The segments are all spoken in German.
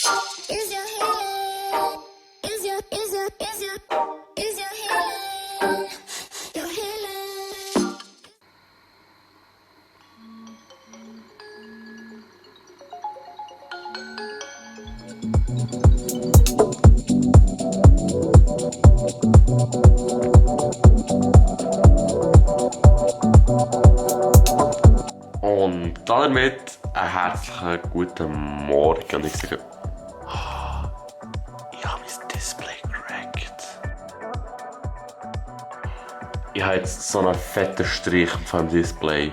Is your healing? Is your healing? Your healing? Und damit einen herzlichen guten Morgen. Und ich sage, ich habe mein Display gerackt. Ich habe jetzt so einen fetten Strich vom Display.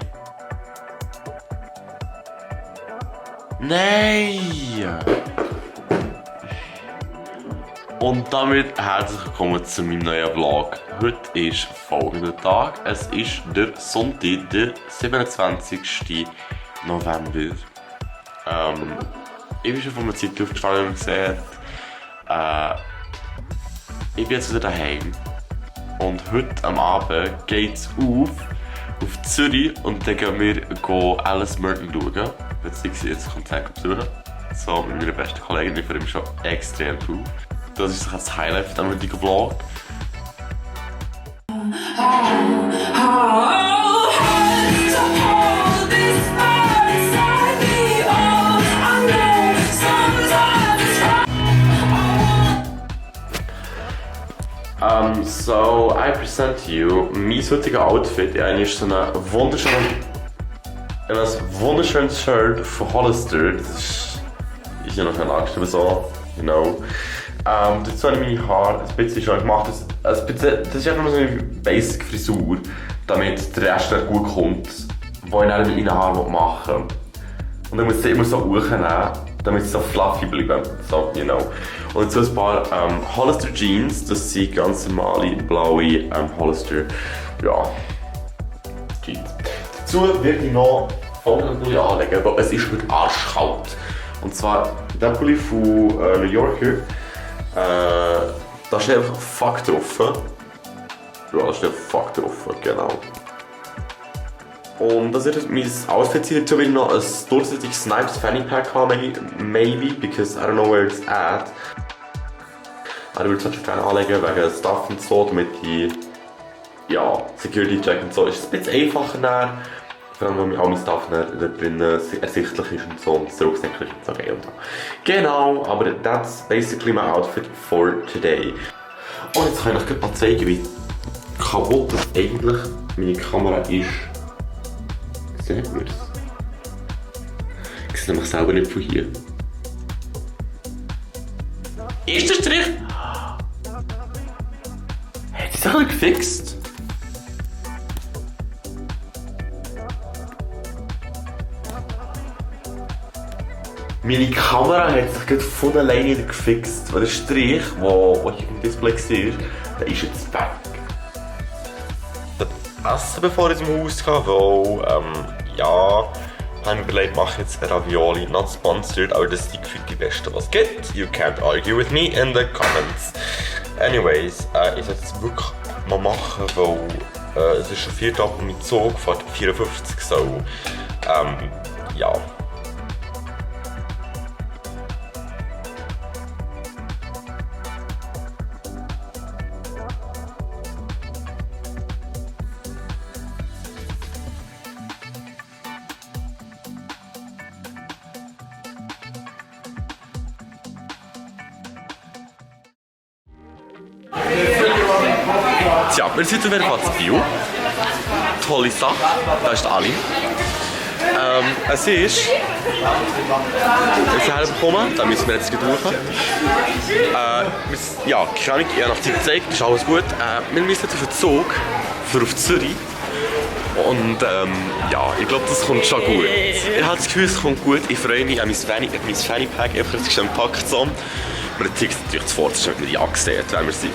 Nein! Und damit herzlich willkommen zu meinem neuen Vlog. Heute ist folgender Tag. Es ist der Sonntag, der 27. November. Ich bin schon von einer Zeit aufgefallen und gesehen, ich bin jetzt wieder daheim. Und heute am Abend geht es auf Züri und dann gehen wir Alice Merton schauen. Beziehungsweise jetzt das Konzert besuchen. So mit meiner besten Kollegin, die für ihn schon extrem cool. Das ist das Highlight von diesem heutigen Vlog. So I present you mein heutiges Outfit. Ja, ist so ein wunderschönes Shirt von Hollister. Das ist ja noch ein angeschrieben so, you know. Dazu habe ich meine Haare ein bisschen schon gemacht. Das ist einfach nur so eine basic Frisur, damit der Rest gut kommt, wo ich dann mit meinen Haaren machen will. Und dann muss ich sie immer so hochnehmen, damit sie so fluffy bleiben. So, you know. Und dazu ein paar Hollister Jeans, das sind ganz normale blaue Hollister Jeans. Dazu werde ich noch folgenden Pulli anlegen, weil es ist heute arschkalt. Und zwar der Pulli von New Yorker. Da steht einfach Fuck drauf. Ja, da steht Fuck drauf, genau. Und das wird mein Outfit sein. Dazu will ich noch ein durchsichtiges Snipes Fanny Pack haben, maybe, because I don't know where it's at. Aber ich würde es schon gerne anlegen wegen Stuff und so, damit die Security Check und so ist ein bisschen einfacher näher. Vor allem, weil all mein Stuff da drin ersichtlich ist und so und das Rucksäckchen ist so geil und so. Genau, aber that's basically my outfit for today. Und jetzt kann ich euch mal zeigen, wie kaputt das eigentlich meine Kamera ist. Seht ihr es? Ich sehe nämlich selber nicht von hier. Ist der Strich? Hat sie sich ein gefixt? Meine Kamera hat sich gerade von alleine wieder gefixt, weil der Strich, der ich auf dem Display sehe, der ist jetzt weg. Das Essen, bevor ich zum Haus kam, weil, ich habe mir überlegt, mache jetzt Ravioli, not sponsored, aber das ist gefühlt die beste, was es gibt. You can't argue with me in the comments. Anyways, ich sollte es wirklich mal machen, weil es ist schon 4 Tage und mein Zug fährt 54, so, ja. Tja, wir sind auf jeden Fall zu Bio. Tolle Sache. Da ist die Aline. Es ist... Wir sind hergekommen, da müssen wir jetzt suchen. Ja, keine Ahnung, ich habe noch Zeit gezeigt, ist alles gut. Wir müssen jetzt auf den Zug, für auf Zürich. Und ja, ich glaube, das kommt schon gut. Ich habe das Gefühl, es kommt gut. Ich freue mich an mein Fanny Pack. Ich habe es schon gepackt. So. Man zeigt es natürlich zuvor, das ist nicht jage, wenn wir sind.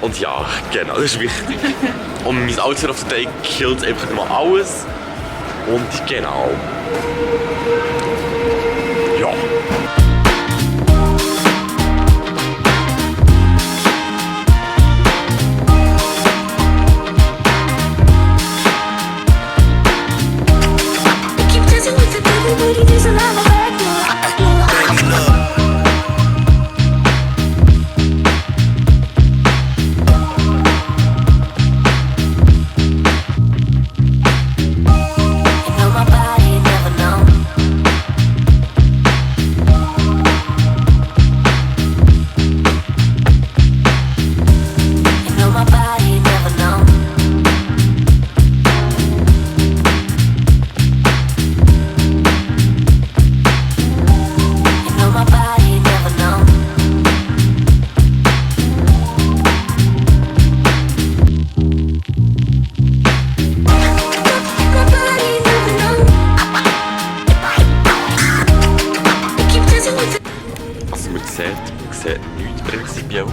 Und ja, genau, das ist wichtig. Und mein Outfit of the Day killt einfach immer alles. Und genau. Ja. Keep dancing with the devil, but he doesn't have a back. sieht nichts prinzipiell.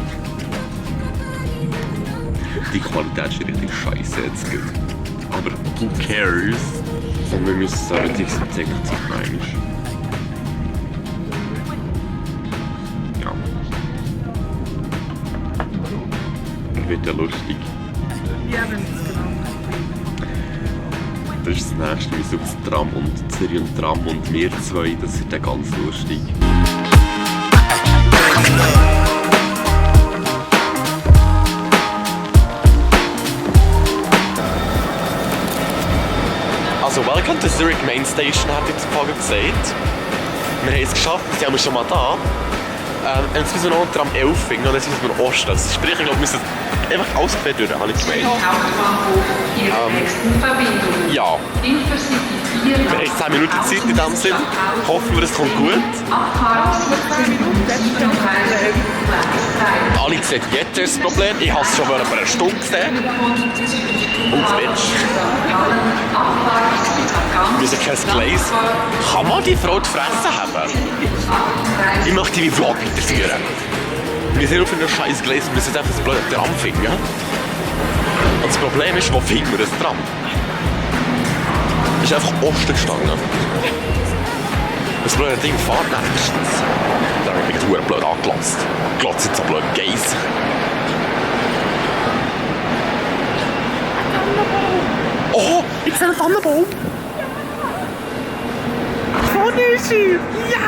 Die Qualität ist richtig scheiße jetzt. Aber who cares? Und wir müssen es aber sich zeigen, ja. Wird ja lustig. Ja, wenn es genau. Das ist das nächste, wie so das Tram und Züri und Tram und wir zwei, das wird dann ganz lustig. Also, welcome to Zurich Main Station, hat jetzt vorher gesagt. Wir haben es geschafft, wir sind schon mal da. Jetzt müssen wir noch Tram 11 finden und dann sind wir im Osten. Das sprich, ich glaube, wir müssen einfach ausquert durch, habe ich gemeint. Ja. Wir haben 10 Minuten Zeit in diesem Sinn. Hoffen wir, es kommt gut. Alice sagt, jetzt ist das Problem. Ich habe es schon vor einer Stunde gesehen. Und das Mensch. Wir sind kein Gleis. Kann man die Frau die Fresse haben? Ich möchte die Vlog weiterführen. Wir sind auf einem scheiß Gleis und müssen jetzt einfach das blöde Tram finden. Und das Problem ist, wo finden wir das Tram? Es ist einfach Osten gestanden. Das blöde Ding fährt nächstens. Da habe ich mich blöd angelatzt. Glotzt jetzt so blöd Geis. Oh, ich sehe einen Tannenbaum. Vorne ist sie. Ja!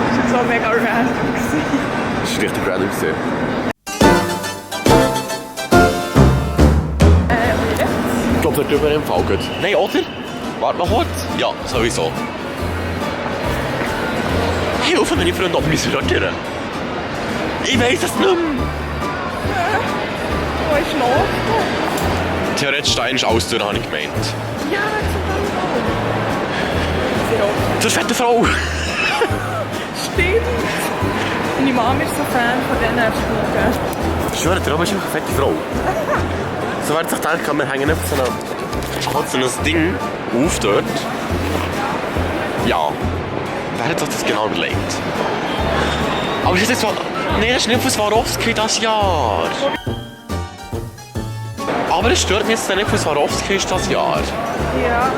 Das ist so mega random. Das ist richtig random gesehen. Ich glaube, der drüber im Fall geht. Nein, oder? Warte mal kurz. Ja, sowieso. Hilfe, meine Freunde, ob wir dort durch. Ich weiss es nicht mehr. Wo ist noch? Theoretisch Stein ist alles durch, habe ich gemeint. Ja, das ist auch. Du bist eine fette Frau. Stimmt. Meine Mama ist so Fan von diesen Flügen. Ich schwöre, der Rob ist einfach eine fette Frau. So wer sich denkt, wir hängen einfach so ein Ding auf dort. Ja. Wer hat sich das genau überlegt? Aber ist das so... Nein, das ist nicht von Swarovski das Jahr. Aber es stört mich jetzt nicht, von Swarovski ist das Jahr. Ja.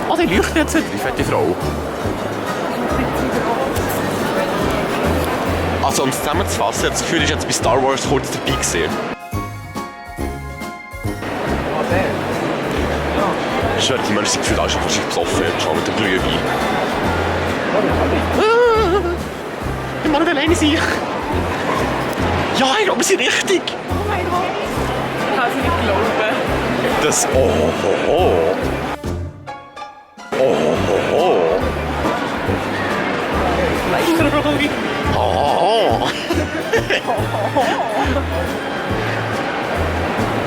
Oh, die leuchtet jetzt nicht, die fette Frau. Also, um es zusammenzufassen, das Gefühl ist jetzt bei Star Wars kurz dabei gewesen. Ich schwöre, die Menschen sind gefühlt auch schon wahrscheinlich besoffen, schon mit dem Glühwein. Ich muss nicht alleine sein. Ja, ich glaube, wir sind richtig. Oh mein Gott. Ich kann es nicht glauben. Das oh.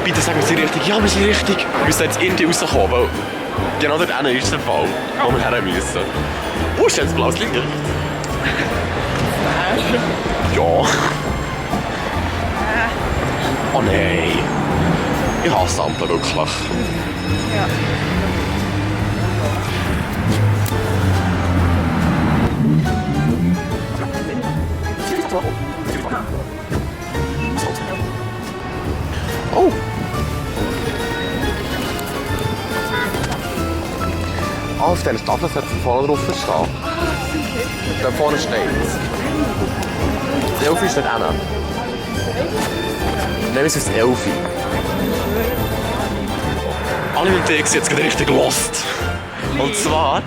Bitte sagen wir sind richtig. Ja, wir sind richtig. Wir müssen jetzt irgendwie rauskommen, weil genau dort hinten ist der Fall, wo wir her müssen. Oh, ist jetzt blaues Licht? Ja. Oh nein. Ich hasse Ampel wirklich. Ja. Oh. Auf der Tafel sollte vorne drauf stehen. Da vorne steht es. Das Elfi ist nicht hin. Nehmen wir es aufs Elfi. Aline und ich sind jetzt gerade richtig lost. Und zwar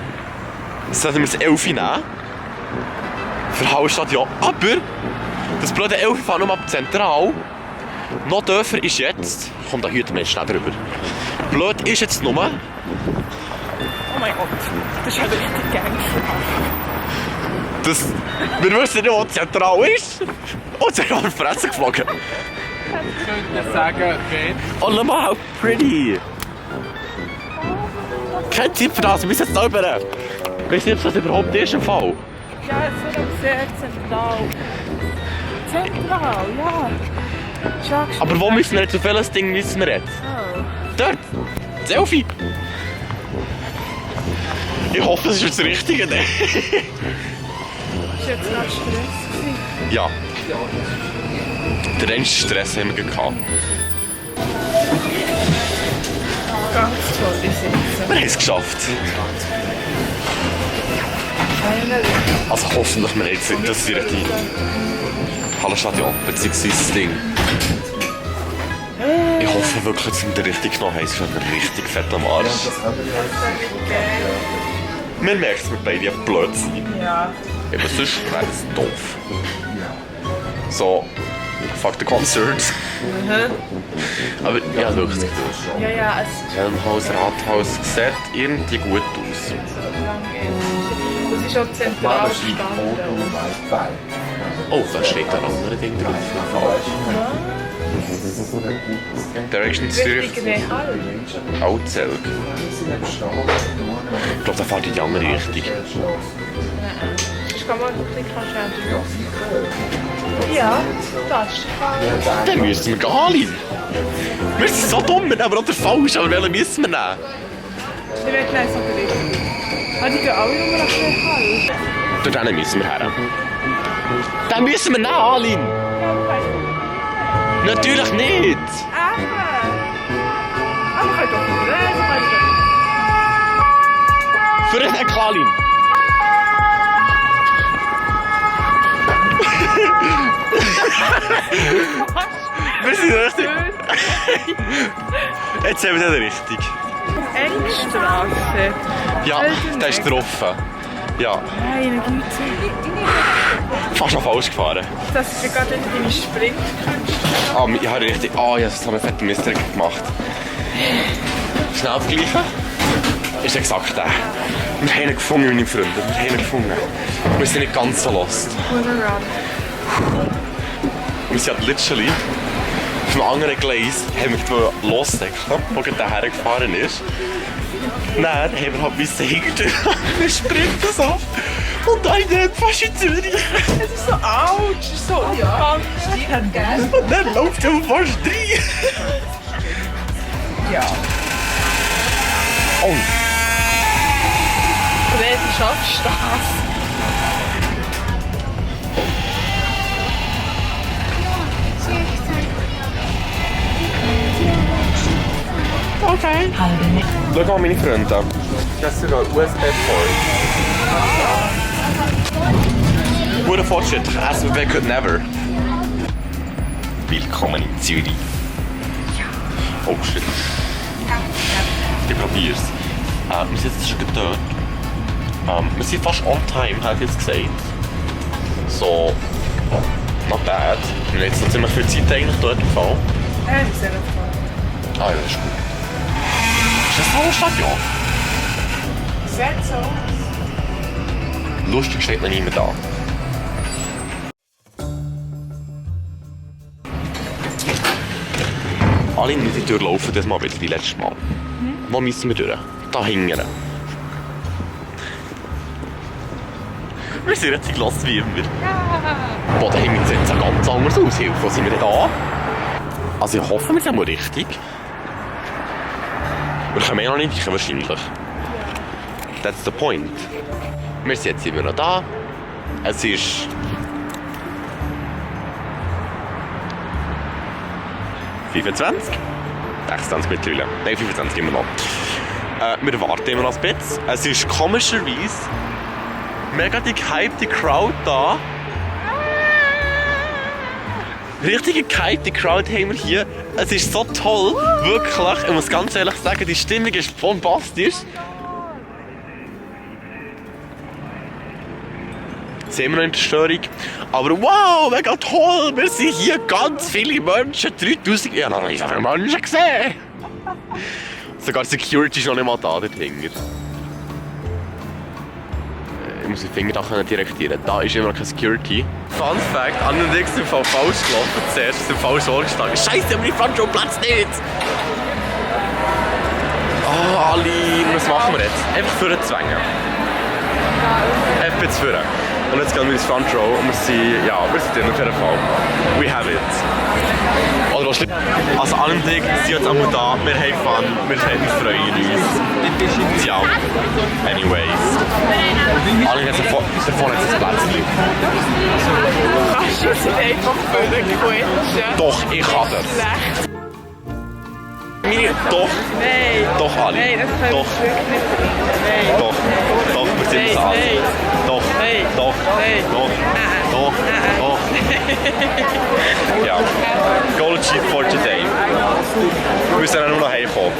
sollten wir das Elfi nehmen. Für Hallstatt ja. Aber das blöde Elfi fährt nur ab zentral. Noch dörfer ist jetzt. Komm, da hüten wir jetzt schnell drüber. Blöd ist jetzt nur. Oh mein Gott, das ist ja richtig Gangster. Wir wissen nicht, wo zentral ist. Oh, jetzt haben wir auf die Fresse geflogen. Ich könnte sagen, geht. Oh, schau mal, how pretty. Keine Zeit für das, wir müssen jetzt da rüber. Weißt du nicht, was das überhaupt ist im Fall? Ja, es ist sehr zentral. Zentral, ja. Sagst du, Aber wo müssen wir jetzt? Auf welches Ding müssen wir jetzt? Oh. Dort! Selfie! Ich hoffe, es ist jetzt das Richtige. Ist jetzt noch Stress? Ja. Den rennsten Stress haben wir gehabt. Ganz toll ist jetzt. Wir haben es geschafft. Also hoffentlich, wir haben jetzt nicht das direkte Hallenstadion, beziehungsweise das Ding. Ich hoffe wirklich, dass wir den richtig genommen haben. Es ist schon richtig fett am Arsch. Man merkt es mit beiden blöd sein. Ja. Aber sonst wäre es doof. So, fuck the concert. Aber ja, wirklich nicht durch. Ja, ja, es ist Helmhaus, Rathaus sieht irgendwie gut aus. das ist auch zentral gestanden. Oh, da steht ein anderes Ding drauf. Direction Züri. Richtig real. Auzelg. Ich glaube, da fährt in die andere Richtung. Das kann man wirklich anschauen. Ja, das ist falsch. Dann müssen wir gehen, Aline. Wir sind so dumm, wir nehmen oder falsch, aber welchen müssen wir nehmen? Ich werde gleich so richtig. Die gehen alle nur nach real. Dort müssen wir her. Dann müssen wir nehmen, Aline. Natürlich nicht. Aber wir können doch nicht reden. Für den Weg, Aline. Wir sind richtig. Jetzt sind wir wieder richtig. Engstrasse. Ja, der ist getroffen. Ja, Meine Güte. fast noch falsch gefahren. Das ist ja gerade deine Sprintkünste. Ah, ich habe richtig. Ah, ich habe so einen fetten Mistake gemacht. Schnell aufgleichen. Ist exakt der. Wir haben ihn gefunden, meine Freunde. Wir haben ihn gefunden. Wir sind nicht ganz so lost. Wir sind literally auf einem anderen Gleis haben wir losdeckeln, wo gerade hergefahren ist. Dann haben wir halt hinten. Wir springen das ab. Und dann fast in Zürich. Es ist so ouch, es ist so unbekannt. Und dann läuft er fast rein. Ja. Oh. Wer schaffst das? Okay. Schau mal meine Freunde. Das ist sogar USB-Port. Guter Fortschritt. SWB could never. Willkommen in Zürich. Oh shit. Ich probier's. Wir sind jetzt schon dort. Wir sind fast on time, habe ich jetzt gesagt. So, not bad. Wir haben jetzt noch ziemlich viel Zeit eigentlich dort gefallen. Sehr toll. Ah ja, das ist gut. Ist das eine Stadion? Sieht so. Lustig steht noch niemand da. Alle nicht durchlaufen, das mal wieder wie letztes Mal. Wo müssen wir durch? Da hinten. Wir sind richtig gelassen wie immer. Boah, da hinten sieht es ja ganz anders aus. Hilfe, wo sind wir denn da? Also ich hoffe, wir sind mal richtig. Wir können noch nicht wahrscheinlich. That's the point. Wir sind jetzt immer noch da. Es ist... ...25? 26 mittlerweile. Nein, 25 immer noch. Wir warten immer noch ein bisschen. Es ist komischerweise mega die gehypte Crowd da. Richtige gehypte Crowd haben wir hier. Es ist so toll, wirklich. Ich muss ganz ehrlich sagen, die Stimmung ist bombastisch. Sehen wir noch in der Störung. Aber wow, mega toll! Wir sind hier ganz viele Menschen. 3000. Ich habe noch nicht so viele Menschen gesehen. Sogar die Security ist noch nicht mal da, dort hinten. Ich muss den Finger da direktieren. Da ist immer noch keine Security. Fun Fact, Aline und ich sind falsch gelaufen. Zuerst sind falsch vorgestanden. Scheiße, aber ich fand schon Platz nicht! Oh, Aline, was machen wir jetzt? Einfach vorne zwängen. Einfach jetzt vorne. Und jetzt gehen wir ins Front Row und wir sind drin auf jeden Fall. We have it. Oder was also alle Dinge sind jetzt einmal da, wir haben Fun, wir freuen uns. Ja, anyways. Aline hat davon jetzt ein Plätzchen. Kannst du sie einfach völlig quetschen? Doch, ich kann das. Schlecht. Doch. Nein. Doch, Aline. Nein, das können Doch. wir wirklich nicht trinken. Nein. Doch. Doch, wir sind es alle. Nein. Doch. Nein. Doch. Nein. Doch. Doch. Doch. Ja. Goal achieved for today. Wir müssen dann nur noch heimkommen.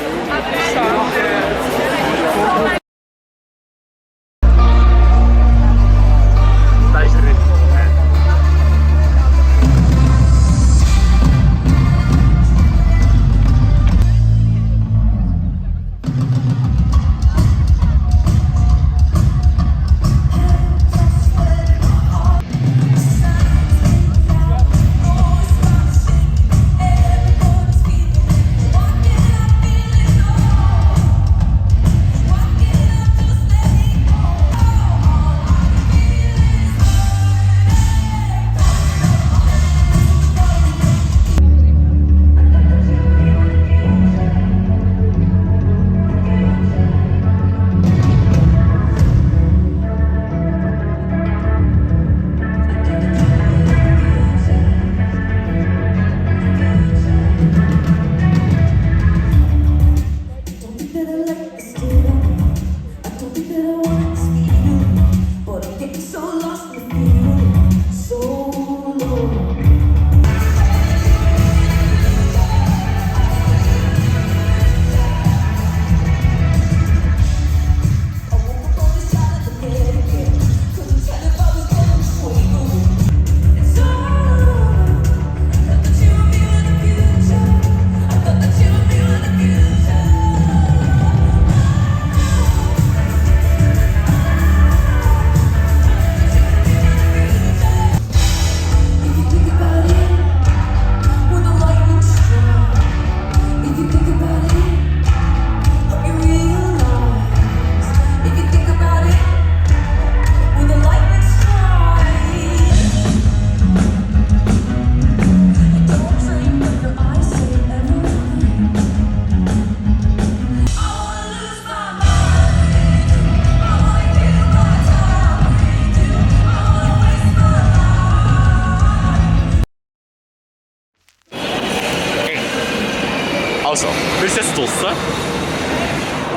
Also, wir sind jetzt draussen.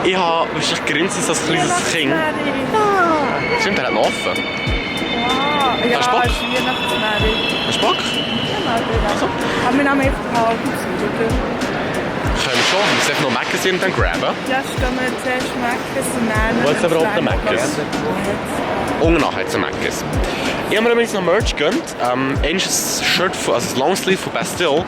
Ich habe wahrscheinlich grinsen als kleines Kind. Stimmt, der hat noch offen. Wow. Ja, Hast du Bock? es ist Weihnachtsmärchen. Hast du Bock? Ja, also. Aber wir nehmen einfach Augen zu, oder? Können wir schon. Wir müssen einfach noch Meckes irgendwann graben. Ja, gehen wir zuerst Meckes und dann... Wo ist aber auch der Meckes? Unten nachher hat es ein Meckes. Ich habe mir übrigens noch Merch gegönnt. Eines ein Shirt, also ein Longsleeve von Bastille.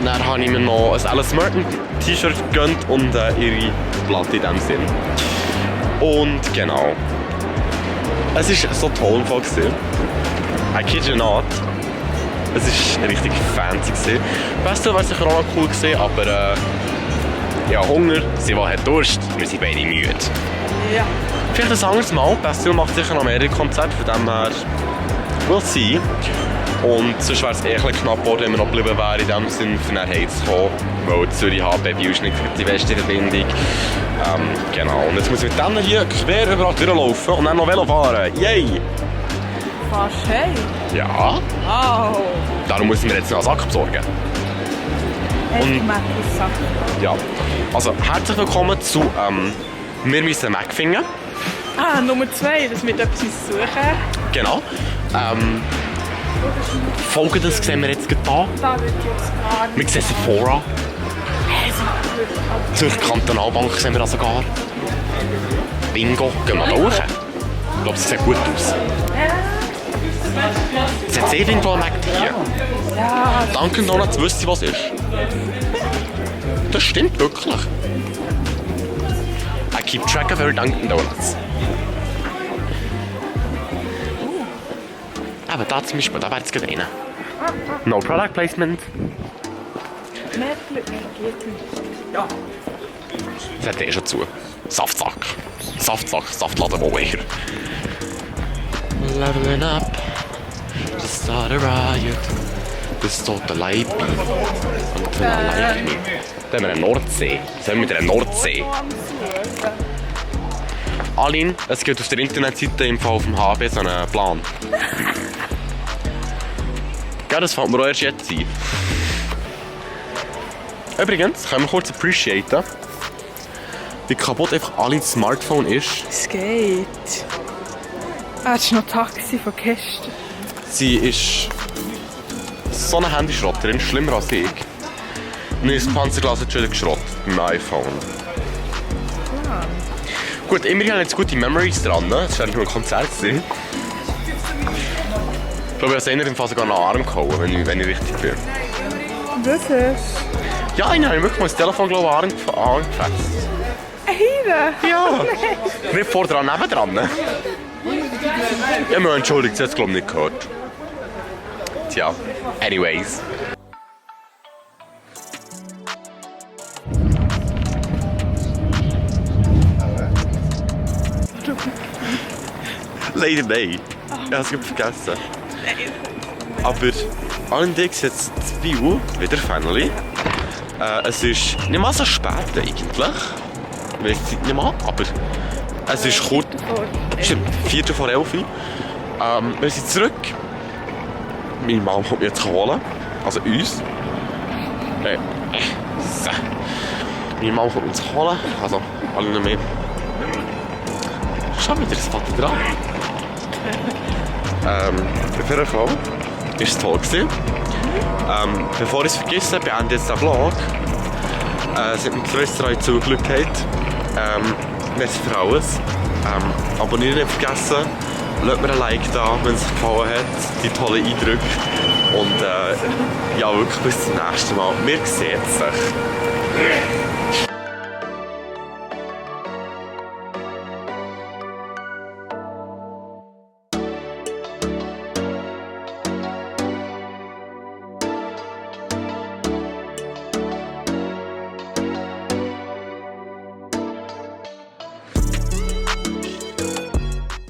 Dann habe ich mir noch ein Alice Merton T-Shirt gegönnt und ihre Platte in dem Sinn. Und genau. Es war so toll im Fall. I kid you not. Es war richtig fancy. Bastille war sicher auch noch cool gewesen, aber ja, Hunger, sie hat Durst, wir sind beide müde. Ja. Vielleicht ein anderes Mal. Bastille macht sicher noch mehrere Konzerte, von dem her we'll see. Und sonst wäre es eher ein bisschen knapp geworden, wenn wir noch geblieben wären, in dem Sinne, für nach Hause zu kommen. Weil Zürich HBB ist nicht die beste Verbindung. Genau. Und jetzt muss ich mit denen hier quer überall durchlaufen und dann noch Velo fahren. Yay! Fast hey. Ja. Oh. Darum müssen wir jetzt noch einen Sack besorgen. Und ja. Also, herzlich willkommen zu «Wir müssen Mac finden». Nummer 2, dass wir etwas suchen. Genau. Folgendes sehen wir jetzt gerade hier. Da wird jetzt gar nicht. Wir sehen Sephora. Zürcher Kantonalbank sehen wir da sogar. Bingo. Gehen wir da hoch. Ich glaube, es sieht gut aus. Es hat sehr irgendwo ein Mac hier. Ja. Dunkin' Donuts, wisst ihr, was ist? Das stimmt wirklich. I keep track of every Dunkin' Donuts. Aber da zum Beispiel, da wäre jetzt gerade einer. No Product Placement. Ja. Das hat schon zu. Saftsack. Saftladen, wo eher. Leveling up, to start a riot. Das ist der Leibi. Und der Leibi. Da haben wir eine Nordsee. Was haben wir mit einer Nordsee? Aline, es gibt auf der Internetseite im Fall auf dem HB so einen Plan. Ja, das fällt mir auch erst jetzt ein. Übrigens, können wir kurz appreciaten, wie kaputt einfach Alines Smartphone ist. Es geht. Das ist noch Taxi von gestern. Sie ist so eine Handyschrotterin, schlimmer als ich. Und das Panzerglas hat schon wieder geschrottet beim iPhone. Ja. Gut, immerhin haben jetzt gute Memories dran. Das war nur ein Konzert. Ich glaube, ich habe es im Fall sogar einen Arm gehauen, wenn ich richtig bin. Was ist? Ja, ich habe wirklich mal das Telefon angefetzt. Hier? Ja. Nicht vor dran, nebendran. Ja, mir entschuldigt, sie hat es glaube ich nicht gehört. Tja, anyways. Leider nein. Ich habe es vergessen. Aber allerdings jetzt das Bio wieder Fänneli. Es ist nicht mal so spät eigentlich. Ich weiß die Zeit nicht mal, aber es ist kurz. Stimmt, 4 vor 11. Wir sind zurück. Meine Mama kommt mich jetzt holen. Also uns. So. Meine Mama kommt uns holen. Also alle nicht mehr. Schau wieder, das Vater dran. Auf jeden Fall war es toll. Bevor ich es vergesse, beende jetzt den Vlog. Es hat mir das Restaurant zugeschaut. Merci für alles. Abonnieren nicht vergessen. Lasst mir ein Like da, wenn es euch gefallen hat. Die tollen Eindrücke. Und ja, wirklich bis zum nächsten Mal. Wir sehen uns.